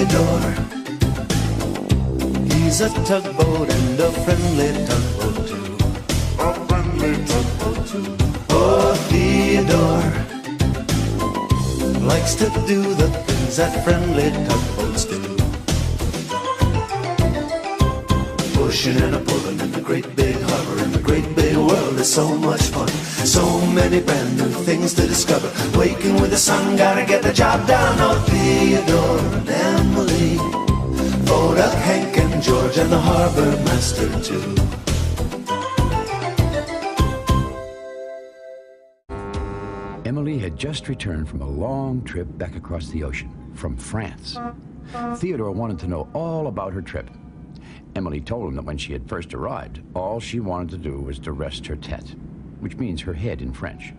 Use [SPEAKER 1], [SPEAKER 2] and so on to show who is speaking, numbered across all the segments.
[SPEAKER 1] Theodore. He's a tugboat and a friendly tugboat too. A friendly tugboat too. Oh, Theodore likes to do the things that friendly tugboats do. Pushing and a pulling in the great big harbor, in the great big world is so much fun. So many brand new things to discover. Waking with the sun, gotta get the job done. Oh, Theodore and Emily, Bodak, Hank and George, and the harbor master too.
[SPEAKER 2] Emily had just returned from a long trip back across the ocean, from France. Theodore wanted to know all about her trip. Emily told him that when she had first arrived, all she wanted to do was to rest her tête, which means her head in French.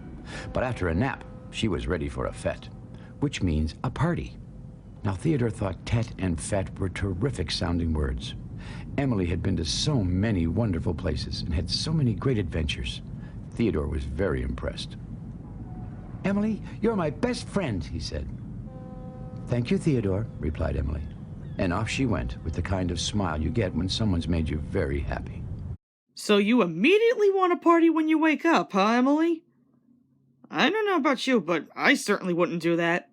[SPEAKER 2] But after a nap, she was ready for a fête, which means a party. Now, Theodore thought tête and fête were terrific sounding words. Emily had been to so many wonderful places and had so many great adventures. Theodore was very impressed. "Emily, you're my best friend," he said. "Thank you, Theodore," replied Emily. And off she went with the kind of smile you get when someone's made you very happy.
[SPEAKER 3] So you immediately want to party when you wake up, huh, Emily? I don't know about you, but I certainly wouldn't do that.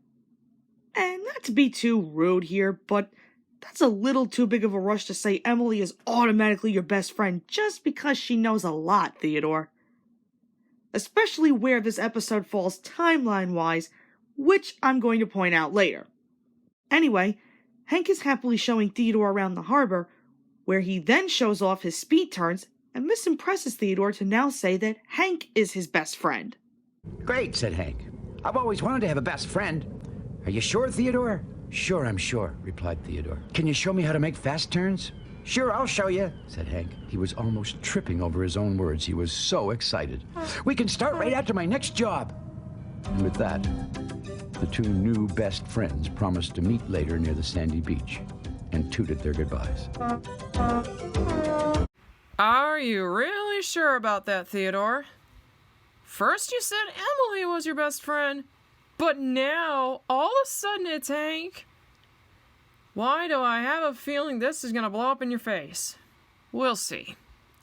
[SPEAKER 3] And not to be too rude here, but that's a little too big of a rush to say Emily is automatically your best friend just because she knows a lot, Theodore. Especially where this episode falls timeline-wise, which I'm going to point out later. Anyway, Hank is happily showing Theodore around the harbor, where he then shows off his speed turns, and this impresses Theodore to now say that Hank is his best friend.
[SPEAKER 2] "Great," said Hank. "I've always wanted to have a best friend." "Are you sure, Theodore?" "Sure, I'm sure," replied Theodore. "Can you show me how to make fast turns?" "Sure, I'll show you," said Hank. He was almost tripping over his own words. He was so excited. "We can start right after my next job." And with that, the two new best friends promised to meet later near the sandy beach and tooted their goodbyes.
[SPEAKER 4] Are you really sure about that, Theodore? First you said Emily was your best friend, but now all of a sudden it's Hank. Why do I have a feeling this is going to blow up in your face? We'll see.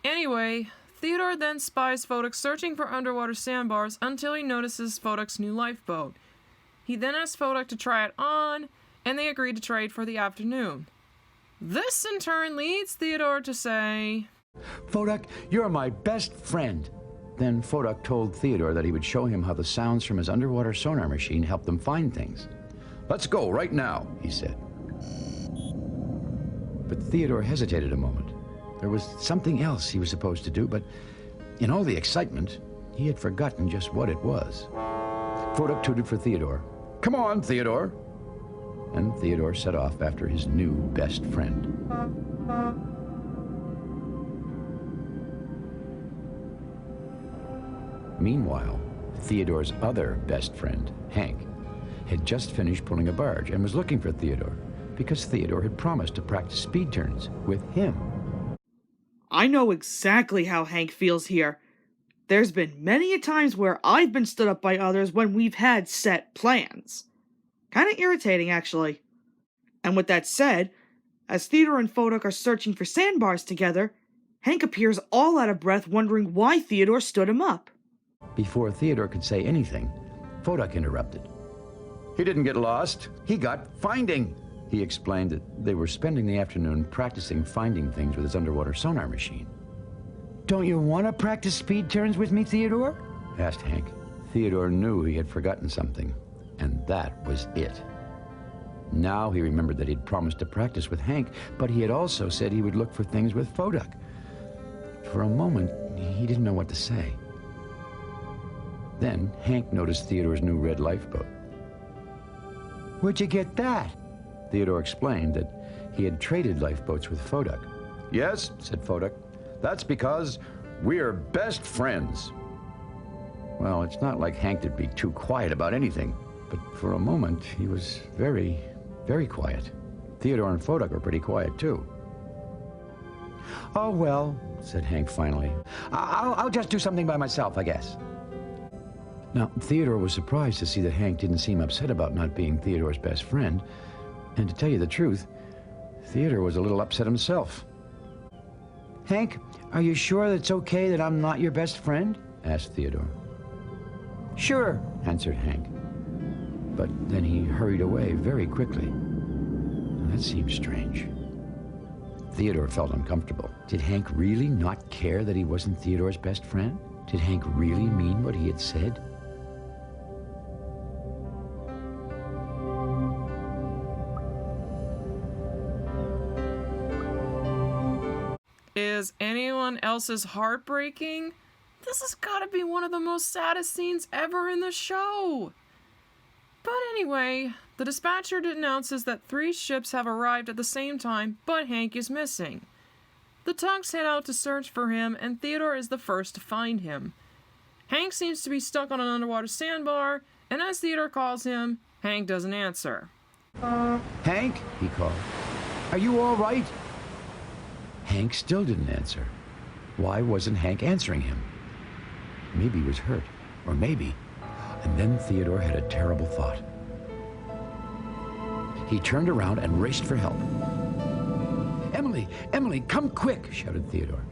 [SPEAKER 4] Anyway, Theodore then spies Fodak searching for underwater sandbars until he notices Fodak's new lifeboat. He then asks Fodak to try it on, and they agree to trade for the afternoon. This in turn leads Theodore to say,
[SPEAKER 2] "Fodak, you're my best friend." Then Fodak told Theodore that he would show him how the sounds from his underwater sonar machine helped them find things. "Let's go right now," he said. But Theodore hesitated a moment. There was something else he was supposed to do, but in all the excitement, he had forgotten just what it was. Fodak tooted for Theodore. "Come on, Theodore." And Theodore set off after his new best friend. Meanwhile, Theodore's other best friend, Hank, had just finished pulling a barge and was looking for Theodore because Theodore had promised to practice speed turns with him.
[SPEAKER 3] I know exactly how Hank feels here. There's been many a times where I've been stood up by others when we've had set plans. Kinda irritating, actually. And with that said, as Theodore and Fodak are searching for sandbars together, Hank appears all out of breath wondering why Theodore stood him up.
[SPEAKER 2] Before Theodore could say anything, Fodak interrupted. "He didn't get lost. He got finding." He explained that they were spending the afternoon practicing finding things with his underwater sonar machine. "Don't you want to practice speed turns with me, Theodore?" asked Hank. Theodore knew he had forgotten something, and that was it. Now he remembered that he'd promised to practice with Hank, but he had also said he would look for things with Fodak. For a moment, he didn't know what to say. Then Hank noticed Theodore's new red lifeboat. "Where'd you get that?" Theodore explained that he had traded lifeboats with Fodak. "Yes," said Fodak, "that's because we're best friends." Well, it's not like Hank would be too quiet about anything, but for a moment he was very, very quiet. Theodore and Fodak were pretty quiet too. "Oh, well," said Hank finally, I'll just do something by myself, I guess." Now, Theodore was surprised to see that Hank didn't seem upset about not being Theodore's best friend, And to tell you the truth, Theodore was a little upset himself. "Hank, are you sure that it's okay that I'm not your best friend?" asked Theodore. "Sure," answered Hank. But then he hurried away very quickly. That seemed strange. Theodore felt uncomfortable. Did Hank really not care that he wasn't Theodore's best friend? Did Hank really mean what he had said?
[SPEAKER 4] Is anyone else's heart breaking? This has got to be one of the most saddest scenes ever in the show. But anyway, the dispatcher announces that 3 ships have arrived at the same time, but Hank is missing. The tugs head out to search for him, and Theodore is the first to find him. Hank seems to be stuck on an underwater sandbar, and as Theodore calls him, Hank doesn't answer.
[SPEAKER 2] "Hank," he called, "are you all right?" Hank still didn't answer. Why wasn't Hank answering him? Maybe he was hurt, or maybe... And then Theodore had a terrible thought. He turned around and raced for help. "Emily, Emily, come quick," shouted Theodore.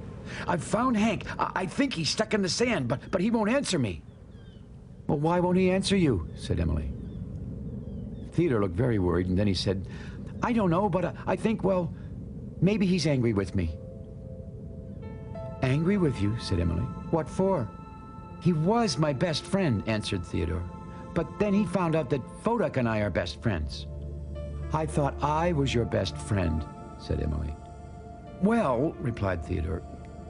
[SPEAKER 2] "I've found Hank. I think he's stuck in the sand, but he won't answer me." "Well, why won't he answer you?" said Emily. Theodore looked very worried, and then he said, "I don't know, but I think, well, maybe he's angry with me." "Angry with you?" said Emily. "What for?" "He was my best friend," answered Theodore. "But then he found out that Fodak and I are best friends." "I thought I was your best friend," said Emily. "Well," replied Theodore,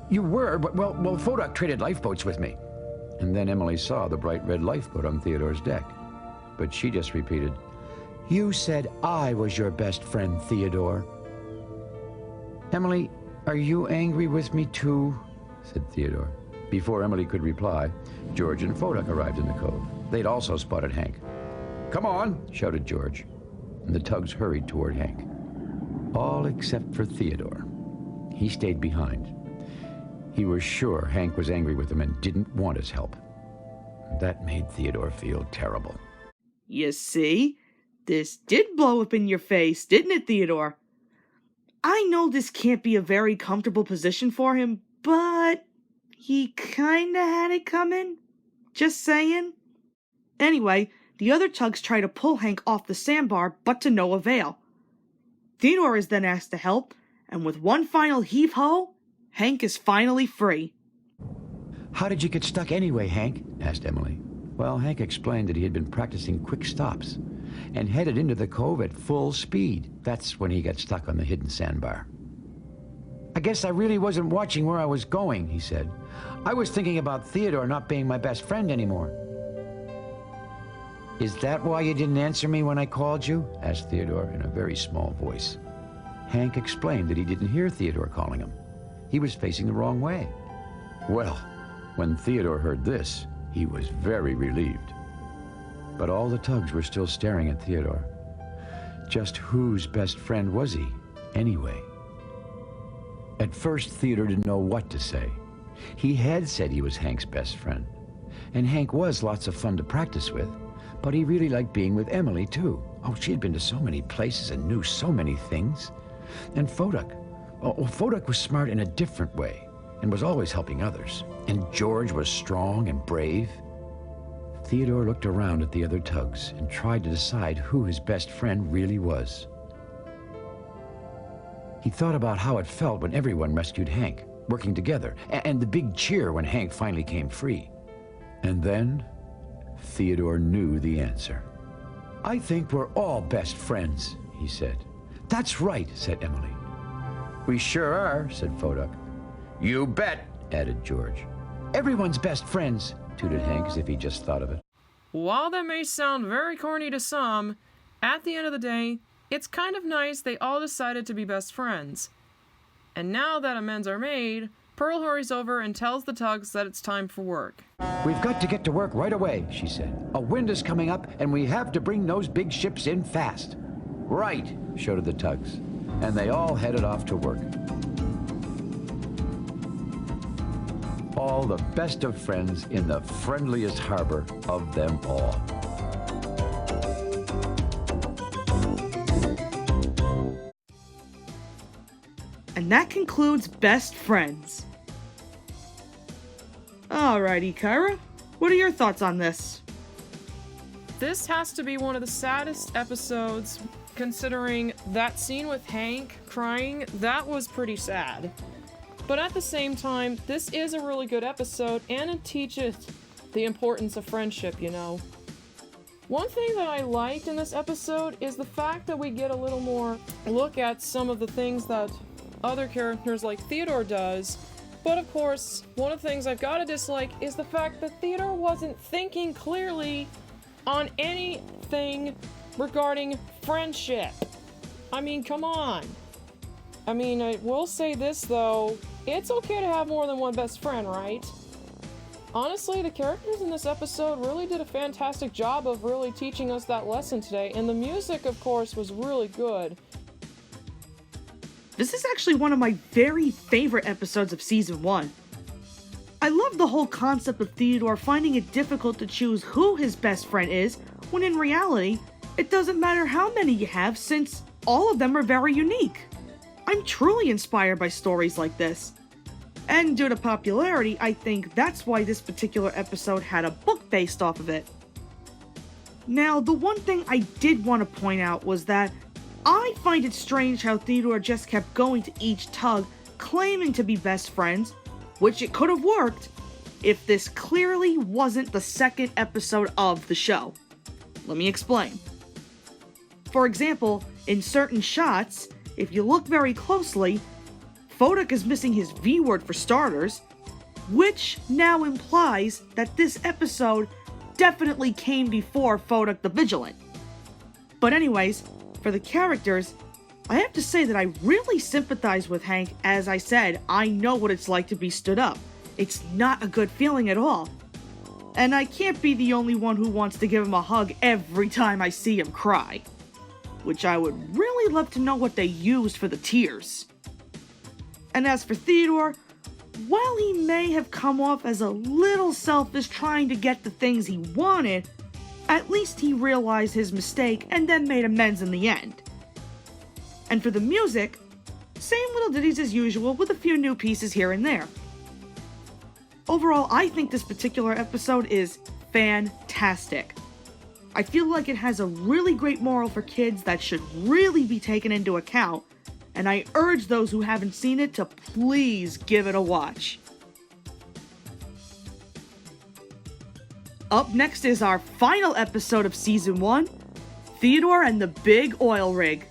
[SPEAKER 2] "you were, but, well, Fodak traded lifeboats with me." And then Emily saw the bright red lifeboat on Theodore's deck. But she just repeated, "You said I was your best friend, Theodore." "Emily, are you angry with me too?" said Theodore. Before Emily could reply, George and Fodak arrived in the cove. They'd also spotted Hank. "Come on," shouted George, and the tugs hurried toward Hank. All except for Theodore. He stayed behind. He was sure Hank was angry with him and didn't want his help. That made Theodore feel terrible.
[SPEAKER 3] You see? This did blow up in your face, didn't it, Theodore? I know this can't be a very comfortable position for him, but he kinda had it coming. Just saying. Anyway, the other tugs try to pull Hank off the sandbar, but to no avail. Theodore is then asked to help, and with one final heave-ho, Hank is finally free.
[SPEAKER 2] "How did you get stuck anyway, Hank?" asked Emily. Well, Hank explained that he had been practicing quick stops and headed into the cove at full speed. That's when he got stuck on the hidden sandbar. "I guess I really wasn't watching where I was going," he said. "I was thinking about Theodore not being my best friend anymore." "Is that why you didn't answer me when I called you?" asked Theodore in a very small voice. Hank explained that he didn't hear Theodore calling him. He was facing the wrong way. Well, when Theodore heard this, he was very relieved. But all the tugs were still staring at Theodore. Just whose best friend was he, anyway? At first, Theodore didn't know what to say. He had said he was Hank's best friend, and Hank was lots of fun to practice with, but he really liked being with Emily, too. Oh, she had been to so many places and knew so many things. And Fodak. Fodak was smart in a different way and was always helping others. And George was strong and brave. Theodore looked around at the other tugs and tried to decide who his best friend really was. He thought about how it felt when everyone rescued Hank, working together, and the big cheer when Hank finally came free. And then Theodore knew the answer. "I think we're all best friends," he said. "That's right," said Emily. "We sure are," said Fodak. "You bet," added George. "Everyone's best friends," tooted Hank as if he just thought of it.
[SPEAKER 4] While that may sound very corny to some, at the end of the day, it's kind of nice they all decided to be best friends. And now that amends are made, Pearl hurries over and tells the tugs that it's time for work.
[SPEAKER 2] "We've got to get to work right away," she said. "A wind is coming up, and we have to bring those big ships in fast." "Right," shouted the tugs, and they all headed off to work. All the best of friends in the friendliest harbor of them all.
[SPEAKER 3] And that concludes Best Friends. Alrighty, Kyra, what are your thoughts on this?
[SPEAKER 4] This has to be one of the saddest episodes, considering that scene with Hank crying, that was pretty sad. But at the same time, this is a really good episode, and it teaches the importance of friendship, you know. One thing that I liked in this episode is the fact that we get a little more look at some of the things that other characters like Theodore does. But of course, one of the things I've got to dislike is the fact that Theodore wasn't thinking clearly on anything regarding friendship. I mean, come on. I mean, I will say this though, it's okay to have more than one best friend, right? Honestly, the characters in this episode really did a fantastic job of really teaching us that lesson today, and the music, of course, was really good.
[SPEAKER 3] This is actually one of my very favorite episodes of Season 1. I love the whole concept of Theodore finding it difficult to choose who his best friend is, when in reality, it doesn't matter how many you have since all of them are very unique. I'm truly inspired by stories like this. And due to popularity, I think that's why this particular episode had a book based off of it. Now, the one thing I did want to point out was that I find it strange how Theodore just kept going to each tug, claiming to be best friends, which it could have worked if this clearly wasn't the second episode of the show. Let me explain. For example, in certain shots, if you look very closely, Photic is missing his V word for starters, which now implies that this episode definitely came before Photic the Vigilant. But anyways, for the characters, I have to say that I really sympathize with Hank. As I said, I know what it's like to be stood up. It's not a good feeling at all. And I can't be the only one who wants to give him a hug every time I see him cry. Which I would really love to know what they used for the tears. And as for Theodore, while he may have come off as a little selfish trying to get the things he wanted, at least he realized his mistake and then made amends in the end. And for the music, same little ditties as usual with a few new pieces here and there. Overall, I think this particular episode is fantastic. I feel like it has a really great moral for kids that should really be taken into account, and I urge those who haven't seen it to please give it a watch. Up next is our final episode of Season 1, Theodore and the Big Oil Rig.